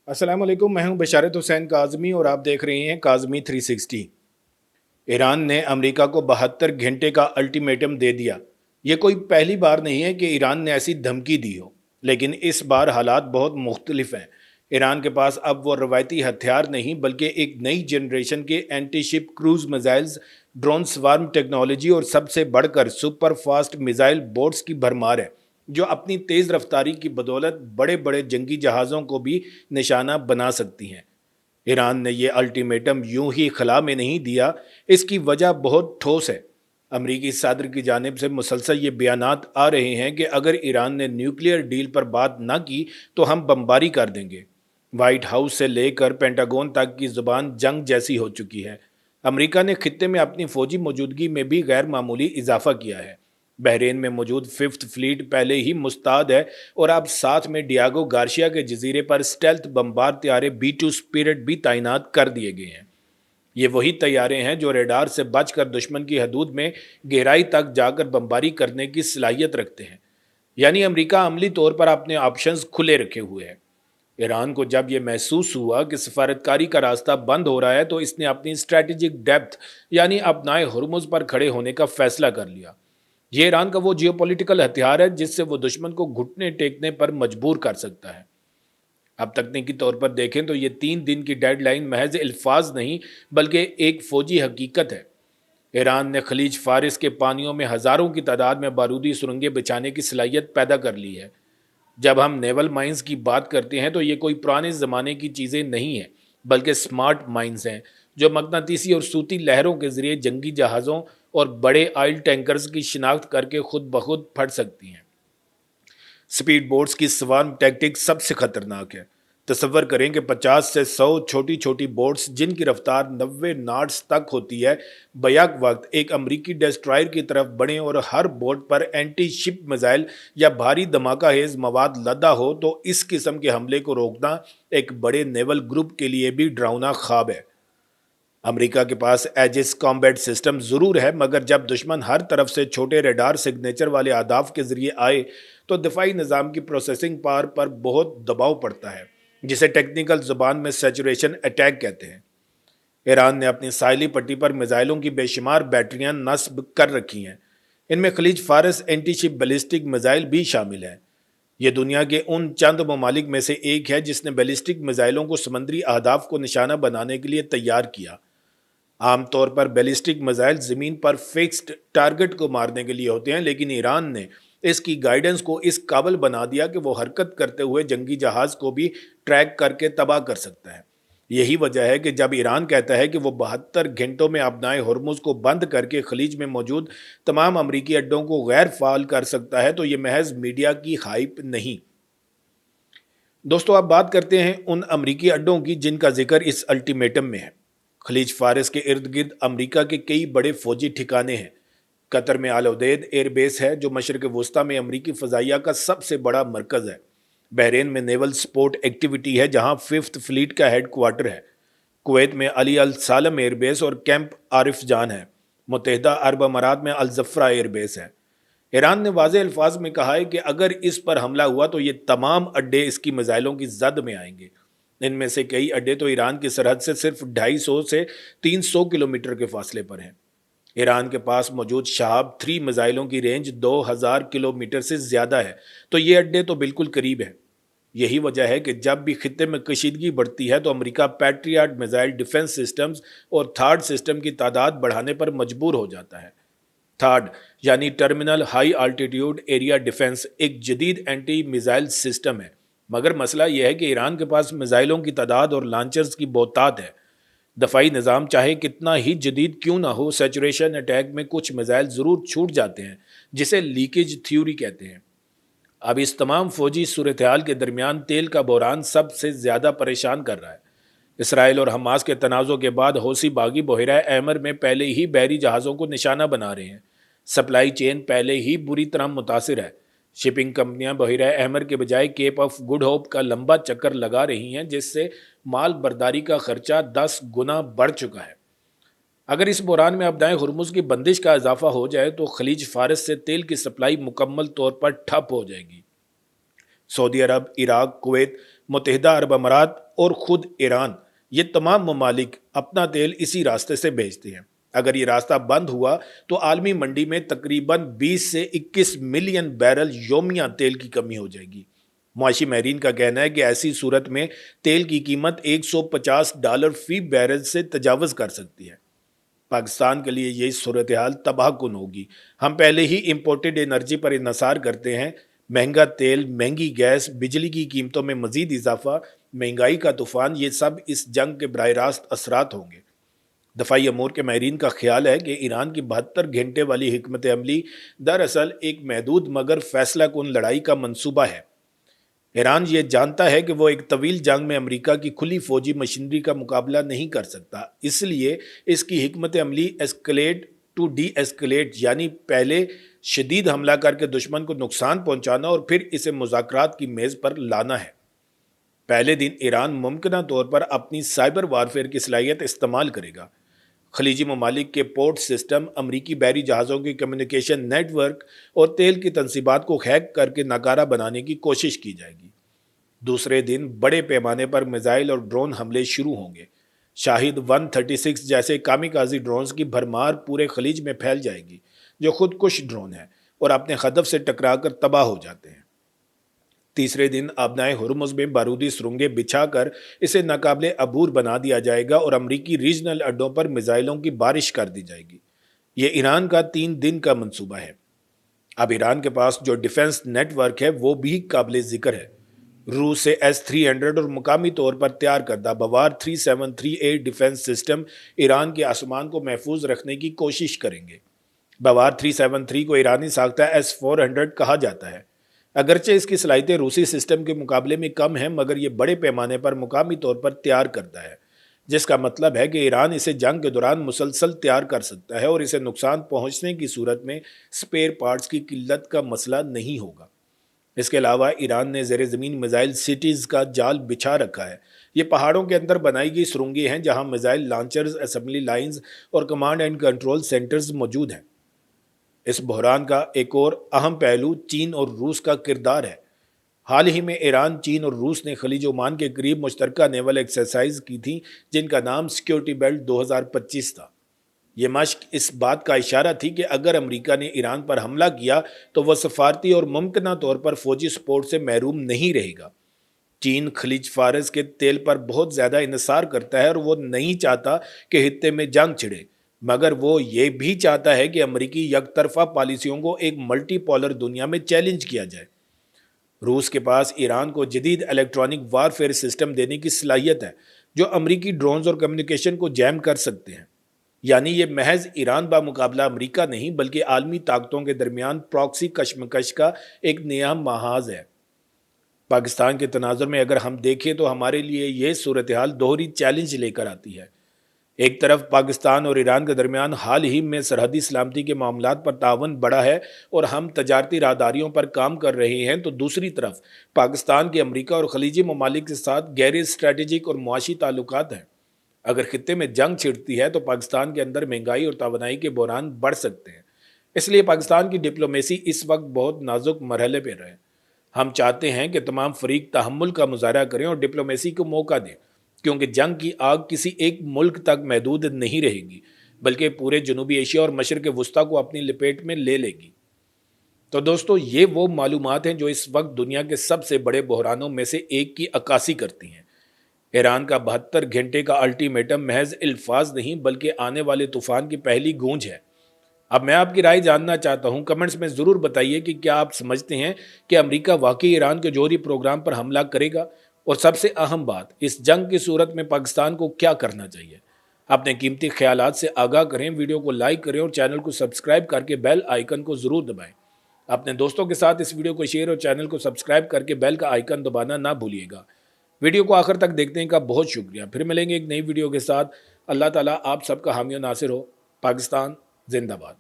अस्सलाम वालेकुम। मैं हूं बशारत हुसैन काज़मी और आप देख रहे हैं काज़मी 360। ईरान ने अमेरिका को 72 घंटे का अल्टीमेटम दे दिया। ये कोई पहली बार नहीं है कि ईरान ने ऐसी धमकी दी हो, लेकिन इस बार हालात बहुत मुख्तलिफ हैं। ईरान के पास अब वो रवायती हथियार नहीं बल्कि एक नई जनरेशन के anti ship cruise missiles, drone swarm technology और सबसे बढ़कर सुपर फास्ट मिसाइल बोट्स की भरमार है, जो अपनी तेज़ रफ्तारी की बदौलत बड़े बड़े जंगी जहाज़ों को भी निशाना बना सकती हैं। ईरान ने यह अल्टीमेटम यूं ही खला में नहीं दिया। इसकी वजह बहुत ठोस है। अमरीकी सदर की जानिब से मुसलसल ये बयानात आ रहे हैं कि अगर ईरान ने न्यूक्लियर डील पर बात न की तो हम बमबारी कर देंगे। वाइट हाउस से लेकर पेंटागन तक की जुबान जंग जैसी हो चुकी है। अमरीका ने खित्ते में अपनी फौजी मौजूदगी में भी गैर मामूली इजाफा किया है। बहरीन में मौजूद फिफ्थ फ्लीट पहले ही मुस्तैद है और अब साथ में डियागो गार्शिया के जजीरे पर स्टेल्थ बमबार तैयारे B-2 स्पिरिट भी तैनात कर दिए गए हैं। ये वही तैयारे हैं जो रेडार से बचकर दुश्मन की हदूद में गहराई तक जाकर बमबारी करने की सलाहियत रखते हैं। यानी अमेरिका अमली तौर पर अपने ऑप्शंस खुले रखे हुए है। ईरान को जब यह महसूस हुआ कि सफारतकारी का रास्ता बंद हो रहा है तो इसने अपनी स्ट्रेटेजिक डेप्थ यानी अपनाए हुर्मुज पर खड़े होने का फैसला कर लिया। ये ईरान का वो जियोपॉलिटिकल हथियार है जिससे वो दुश्मन को घुटने टेकने पर मजबूर कर सकता है। अब तकनीकी तौर पर देखें तो ये 3 दिन की डेडलाइन महज अल्फाज नहीं बल्कि एक फौजी हकीकत है। ईरान ने खलीज फारिस के पानियों में हज़ारों की तादाद में बारूदी सुरंगें बिछाने की सलाहियत पैदा कर ली है। जब हम नेवल माइंस की बात करते हैं तो ये कोई पुराने ज़माने की चीज़ें नहीं हैं बल्कि स्मार्ट माइंस हैं, जो मकनातीसी और सूती लहरों के ज़रिए जंगी जहाज़ों और बड़े ऑयल टैंकर्स की शिनाख्त करके खुद ब खुद फट सकती हैं। स्पीड बोट्स की स्वार्म टैक्टिक सबसे खतरनाक है। तसव्वुर करें कि 50 से 100 छोटी छोटी बोट्स जिनकी रफ्तार 90 नॉट्स तक होती है, बैक वक्त एक अमरीकी डेस्ट्रॉयर की तरफ बढ़ें और हर बोट पर एंटी शिप मिसाइल या भारी धमाका हेज मवाद लदा हो तो इस किस्म के हमले को रोकना एक बड़े नेवल ग्रुप के लिए भी डरावना ख्वाब है। अमेरिका के पास एजिस कॉम्बैट सिस्टम ज़रूर है, मगर जब दुश्मन हर तरफ से छोटे रेडार सिग्नेचर वाले आदाफ के ज़रिए आए तो दिफाई निज़ाम की प्रोसेसिंग पावर पर बहुत दबाव पड़ता है, जिसे टेक्निकल ज़ुबान में सैचुरेशन अटैक कहते हैं। ईरान ने अपनी साहिली पट्टी पर मिसाइलों की बेशुमार बैटरियां नस्ब कर रखी हैं। इनमें खलीज फारस एंटी शिप बैलिस्टिक मिसाइल भी शामिल है। ये दुनिया के उन चंद ममालिक में से एक है जिसने बैलिस्टिक मिसाइलों को समुद्री अहदाफ को निशाना बनाने के लिए तैयार किया। आमतौर पर बैलिस्टिक मिसाइल ज़मीन पर फिक्स्ड टारगेट को मारने के लिए होते हैं, लेकिन ईरान ने इसकी गाइडेंस को इस काबिल बना दिया कि वो हरकत करते हुए जंगी जहाज़ को भी ट्रैक करके तबाह कर सकता है। यही वजह है कि जब ईरान कहता है कि वो 72 घंटों में अपनाए हुर्मुज को बंद करके खलीज में मौजूद तमाम अमरीकी अड्डों को गैर फाल कर सकता है, तो ये महज मीडिया की हाइप नहीं। दोस्तों, अब बात करते हैं उन अमरीकी अड्डों की जिनका जिक्र इस अल्टीमेटम में है। खलीज फारिस के इर्द गिर्द अमरीका के कई बड़े फौजी ठिकाने हैं। कतर में आल उदैद एयरबेस है जो मशरक वस्ती में अमरीकी फ़ज़ाइया का सबसे बड़ा मरकज़ है। बहरीन में नेवल स्पोर्ट एक्टिविटी है जहां फिफ्थ फ्लीट का हेड क्वार्टर है। कुवैत में अली अल सालम एयरबेस और कैंप आरिफ जान है। मुत्तहिदा अरब अमारात में अल जफ़रा एयरबेस है। ईरान ने वाज़ेह अल्फाज में कहा है कि अगर इस पर हमला हुआ तो ये तमाम अड्डे इसकी मिसाइलों की जद में आएंगे। इनमें से कई अड्डे तो ईरान की सरहद से सिर्फ 250 से 300 किलोमीटर के फासले पर हैं। ईरान के पास मौजूद शहाब 3 मिसाइलों की रेंज 2000 किलोमीटर से ज़्यादा है, तो ये अड्डे तो बिल्कुल करीब हैं। यही वजह है कि जब भी खित्ते में कशीदगी बढ़ती है तो America patriot missile defence systems और थर्ड सिस्टम की तादाद बढ़ाने पर मजबूर हो जाता है। थर्ड यानी terminal high altitude area defence एक जदीद एंटी मिसाइल सिस्टम है, मगर मसला यह है कि ईरान के पास मिसाइलों की तादाद और लॉन्चर्स की बहुतात है। दफाई निज़ाम चाहे कितना ही जदीद क्यों ना हो, सैचुरेशन अटैक में कुछ मिसाइल ज़रूर छूट जाते हैं, जिसे लीकेज थ्योरी कहते हैं। अब इस तमाम फौजी सूरत हाल के दरमियान तेल का बहरान सबसे ज़्यादा परेशान कर रहा है। इसराइल और हमास के तनाज़ों के बाद हौसी बागी बहरा अहमर में पहले ही बहरी जहाज़ों को निशाना बना रहे हैं। सप्लाई चेन पहले ही बुरी तरह मुतासिर है। शिपिंग कंपनियां बहरा अहमर के बजाय केप ऑफ गुड होप का लंबा चक्कर लगा रही हैं, जिससे माल बर्दारी का खर्चा 10 गुना बढ़ चुका है। अगर इस बहरान में अपनाए हुर्मुज की बंदिश का इजाफा हो जाए तो खलीज फारस से तेल की सप्लाई मुकम्मल तौर पर ठप हो जाएगी। सऊदी अरब, इराक, कुवैत متحدہ عرب امارات اور خود ایران، یہ تمام ممالک اپنا تیل اسی راستے سے بھیجتے ہیں۔ اگر یہ راستہ بند ہوا تو عالمی منڈی میں تقریباً 20 سے 21 ملین بیرل یومیہ تیل کی کمی ہو جائے گی۔ معاشی ماہرین کا کہنا ہے کہ ایسی صورت میں تیل کی قیمت $150 فی بیرل سے تجاوز کر سکتی ہے۔ پاکستان کے لیے یہ صورتحال تباہ کن ہوگی۔ ہم پہلے ہی امپورٹڈ انرجی پر انحصار کرتے ہیں۔ مہنگا تیل، مہنگی گیس، بجلی کی قیمتوں میں مزید اضافہ، مہنگائی کا طوفان، یہ سب اس جنگ کے براہ راست اثرات ہوں گے۔ دفاعی امور کے ماہرین کا خیال ہے کہ ایران کی 72 گھنٹے والی حکمت عملی دراصل ایک محدود مگر فیصلہ کن لڑائی کا منصوبہ ہے۔ ایران یہ جانتا ہے کہ وہ ایک طویل جنگ میں امریکہ کی کھلی فوجی مشینری کا مقابلہ نہیں کر سکتا، اس لیے اس کی حکمت عملی ایسکلیٹ ٹو ڈی ایسکلیٹ، یعنی پہلے شدید حملہ کر کے دشمن کو نقصان پہنچانا اور پھر اسے مذاکرات کی میز پر لانا ہے۔ پہلے دن ایران ممکنہ طور پر اپنی سائبر وارفیئر کی صلاحیت استعمال کرے گا۔ خلیجی ممالک کے پورٹ سسٹم، امریکی بحری جہازوں کی کمیونیکیشن نیٹ ورک اور تیل کی تنصیبات کو ہیک کر کے ناکارہ بنانے کی کوشش کی جائے گی۔ دوسرے دن بڑے پیمانے پر میزائل اور ڈرون حملے شروع ہوں گے۔ شاہد 136 جیسے کامیکازی ڈرونز کی بھرمار پورے خلیج میں پھیل جائے گی، جو خود کش ڈرون ہیں اور اپنے ہدف سے ٹکرا کر تباہ ہو جاتے ہیں۔ تیسرے دن آبنائے ہرمز میں بارودی سرنگیں بچھا کر اسے ناقابل عبور بنا دیا جائے گا اور امریکی ریجنل اڈوں پر میزائلوں کی بارش کر دی جائے گی۔ یہ ایران کا 3 دن کا منصوبہ ہے۔ اب ایران کے پاس جو ڈیفنس نیٹ ورک ہے وہ بھی قابل ذکر ہے۔ روس سے S-300 اور مقامی طور پر تیار کردہ بوار 3738 ڈیفنس سسٹم ایران کے آسمان کو محفوظ رکھنے کی کوشش کریں گے۔ بوار 373 کو ایرانی ساختہ S-400 کہا جاتا ہے۔ اگرچہ اس کی صلاحیتیں روسی سسٹم کے مقابلے میں کم ہیں، مگر یہ بڑے پیمانے پر مقامی طور پر تیار کردہ ہے، جس کا مطلب ہے کہ ایران اسے جنگ کے دوران مسلسل تیار کر سکتا ہے اور اسے نقصان پہنچنے کی صورت میں سپیئر پارٹس کی قلت کا مسئلہ نہیں ہوگا۔ اس کے علاوہ ایران نے زیر زمین میزائل سٹیز کا جال بچھا رکھا ہے۔ یہ پہاڑوں کے اندر بنائی گئی سرنگیں ہیں جہاں میزائل لانچرز، اسمبلی لائنز اور کمانڈ اینڈ کنٹرول سینٹرز موجود ہیں۔ اس بحران کا ایک اور اہم پہلو چین اور روس کا کردار ہے۔ حال ہی میں ایران، چین اور روس نے خلیج عمان کے قریب مشترکہ نیول ایکسرسائز کی تھی جن کا نام سیکیورٹی بیلٹ 2025 تھا۔ یہ مشق اس بات کا اشارہ تھی کہ اگر امریکہ نے ایران پر حملہ کیا تو وہ سفارتی اور ممکنہ طور پر فوجی سپورٹ سے محروم نہیں رہے گا۔ چین خلیج فارس کے تیل پر بہت زیادہ انحصار کرتا ہے اور وہ نہیں چاہتا کہ خطے میں جنگ چھڑے، مگر وہ یہ بھی چاہتا ہے کہ امریکی یک طرفہ پالیسیوں کو ایک ملٹی پولر دنیا میں چیلنج کیا جائے۔ روس کے پاس ایران کو جدید الیکٹرانک وارفیئر سسٹم دینے کی صلاحیت ہے جو امریکی ڈرونز اور کمیونیکیشن کو جیم کر سکتے ہیں۔ یعنی یہ محض ایران بمقابلہ امریکہ نہیں بلکہ عالمی طاقتوں کے درمیان پراکسی کشمکش کا ایک نیا محاذ ہے۔ پاکستان کے تناظر میں اگر ہم دیکھیں تو ہمارے لیے یہ صورتحال دوہری چیلنج لے کر آتی ہے۔ ایک طرف پاکستان اور ایران کے درمیان حال ہی میں سرحدی سلامتی کے معاملات پر تعاون بڑھا ہے اور ہم تجارتی راہداریوں پر کام کر رہے ہیں، تو دوسری طرف پاکستان کے امریکہ اور خلیجی ممالک کے ساتھ گہرے اسٹریٹجک اور معاشی تعلقات ہیں۔ اگر خطے میں جنگ چھڑتی ہے تو پاکستان کے اندر مہنگائی اور توانائی کے بحران بڑھ سکتے ہیں۔ اس لیے پاکستان کی ڈپلومیسی اس وقت بہت نازک مرحلے پہ رہے۔ ہم چاہتے ہیں کہ تمام فریق تحمل کا مظاہرہ کریں اور ڈپلومیسی کو موقع دیں، کیونکہ جنگ کی آگ کسی ایک ملک تک محدود نہیں رہے گی بلکہ پورے جنوبی ایشیا اور مشرق وسطیٰ کو اپنی لپیٹ میں لے لے گی۔ تو دوستو، یہ وہ معلومات ہیں جو اس وقت دنیا کے سب سے بڑے بحرانوں میں سے ایک کی عکاسی کرتی ہیں۔ ایران کا 72 گھنٹے کا الٹیمیٹم محض الفاظ نہیں بلکہ آنے والے طوفان کی پہلی گونج ہے۔ اب میں آپ کی رائے جاننا چاہتا ہوں، کمنٹس میں ضرور بتائیے کہ کیا آپ سمجھتے ہیں کہ امریکہ واقعی ایران کے جوہری پروگرام پر حملہ کرے گا، اور سب سے اہم بات، اس جنگ کی صورت میں پاکستان کو کیا کرنا چاہیے؟ اپنے قیمتی خیالات سے آگاہ کریں، ویڈیو کو لائک کریں اور چینل کو سبسکرائب کر کے بیل آئیکن کو ضرور دبائیں۔ اپنے دوستوں کے ساتھ اس ویڈیو کو شیئر اور چینل کو سبسکرائب کر کے بیل کا آئیکن دبانا نہ بھولیے گا۔ ویڈیو کو آخر تک دیکھنے کا بہت شکریہ۔ پھر ملیں گے ایک نئی ویڈیو کے ساتھ۔ اللہ تعالیٰ آپ سب کا حامی و ناصر ہو۔ پاکستان زندہ باد۔